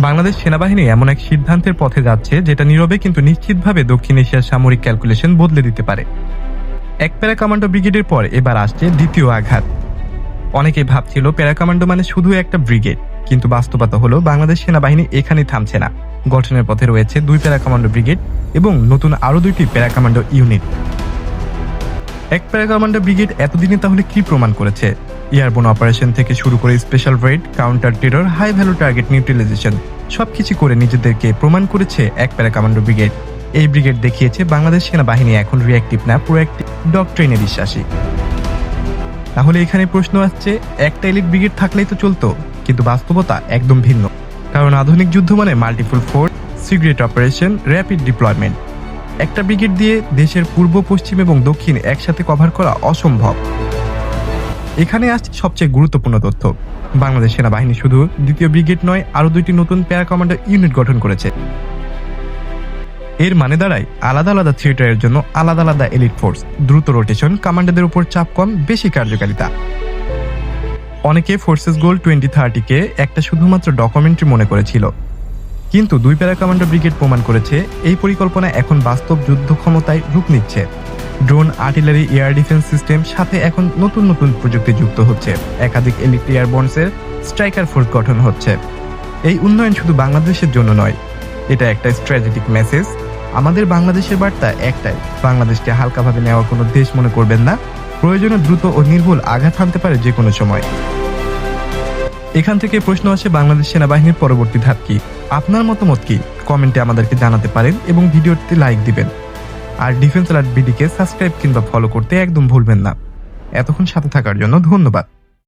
বাংলাদেশ সেনাবাহিনী এমন এক সিদ্ধান্তের পথে যাচ্ছে যেটা নীরবে কিন্তু নিশ্চিতভাবে দক্ষিণ এশিয়ার সামরিক ক্যালকুলেশন বদলে দিতে পারে। এক প্যারা কমান্ডো ব্রিগেডের পর এবার আসছে দ্বিতীয় আঘাত। অনেকেই ভাবছিল প্যারা কমান্ডো মানে শুধু একটা ব্রিগেড, কিন্তু বাস্তবতা হলো বাংলাদেশ সেনাবাহিনী এখানেই থামছে না। গঠনের পথে রয়েছে 2 প্যারা কমান্ডো ব্রিগেড এবং নতুন আরো 2টি প্যারা কমান্ডো ইউনিট। এক প্যারা কমান্ডো ব্রিগেড এতদিনে তাহলে কি প্রমাণ করেছে? এয়ারবোন অপারেশন থেকে শুরু করে special raid, counter terror, high value target neutralisation সবকিছু করে নিজেদেরকে প্রমাণ করেছে এক প্যারা কমান্ডো ব্রিগেড। এই ব্রিগেড দেখিয়েছে বাংলাদেশ সেনাবাহিনী এখন রিঅ্যাক্টিভ না, প্রোঅ্যাক্টিভ ডক্ট্রিনে বিশ্বাসী। তাহলে এখানে প্রশ্ন আসছে, একটা এলিট ব্রিগেড থাকলেই তো চলতো, কিন্তু বাস্তবতা একদম ভিন্ন। কারণ আধুনিক যুদ্ধ মানে multiple force, secret operation, rapid deployment. একটা ব্রিগেড দিয়ে দেশের পূর্ব, পশ্চিম এবং দক্ষিণ একসাথে কভার করা অসম্ভব। এখানে আসছে সবচেয়ে গুরুত্বপূর্ণ তথ্য। বাংলাদেশ সেনাবাহিনী শুধু দ্বিতীয় ব্রিগেড নয়, আরো 2টি নতুন প্যারা কমান্ডো ইউনিট গঠন করেছে। এর মানে দাঁড়ায় আলাদা আলাদা থিয়েটারের জন্য আলাদা আলাদা এলিট ফোর্স, দ্রুত রোটেশন, কমান্ডারদের উপর চাপ কম, বেশি কার্যকারিতা। অনেকে ফোর্সেস গোল 2030-কে একটা শুধুমাত্র ডকুমেন্টারি মনে করেছিল, কিন্তু 2 প্যারা কমান্ডো ব্রিগেড প্রমাণ করেছে এই পরিকল্পনা এখন বাস্তব যুদ্ধ ক্ষমতায় রূপ নিচ্ছে। Drone, artillery, air defence system, সাথে এখন নতুন নতুন প্রযুক্তি যুক্ত হচ্ছে। একাধিক এলিট এয়ারবোনসের স্ট্রাইকার ফোর্স গঠন হচ্ছে। এই উন্নয়ন শুধু বাংলাদেশের জন্য নয়, এটা একটা স্ট্র্যাটেজিক মেসেজ। আমাদের বাংলাদেশের বার্তা একটাই, বাংলাদেশকে হালকাভাবে নেওয়া কোনো দেশ মনে করবেন না। প্রয়োজনে দ্রুত ও নির্ভুল আঘাত হানতে পারে যে কোনো সময়। এখান থেকে প্রশ্ন আসে, বাংলাদেশ সেনাবাহিনীর পরবর্তী ধাপ কি? আপনার মতামত কি? কমেন্টে আমাদেরকে জানাতে পারেন এবং ভিডিওতে লাইক দিবেন। আর ডিফেন্স অ্যালার্ট বিডিকে সাবস্ক্রাইব কিংবা ফলো করতে একদম ভুলবেন না। এতক্ষণ সাথে থাকার জন্য ধন্যবাদ।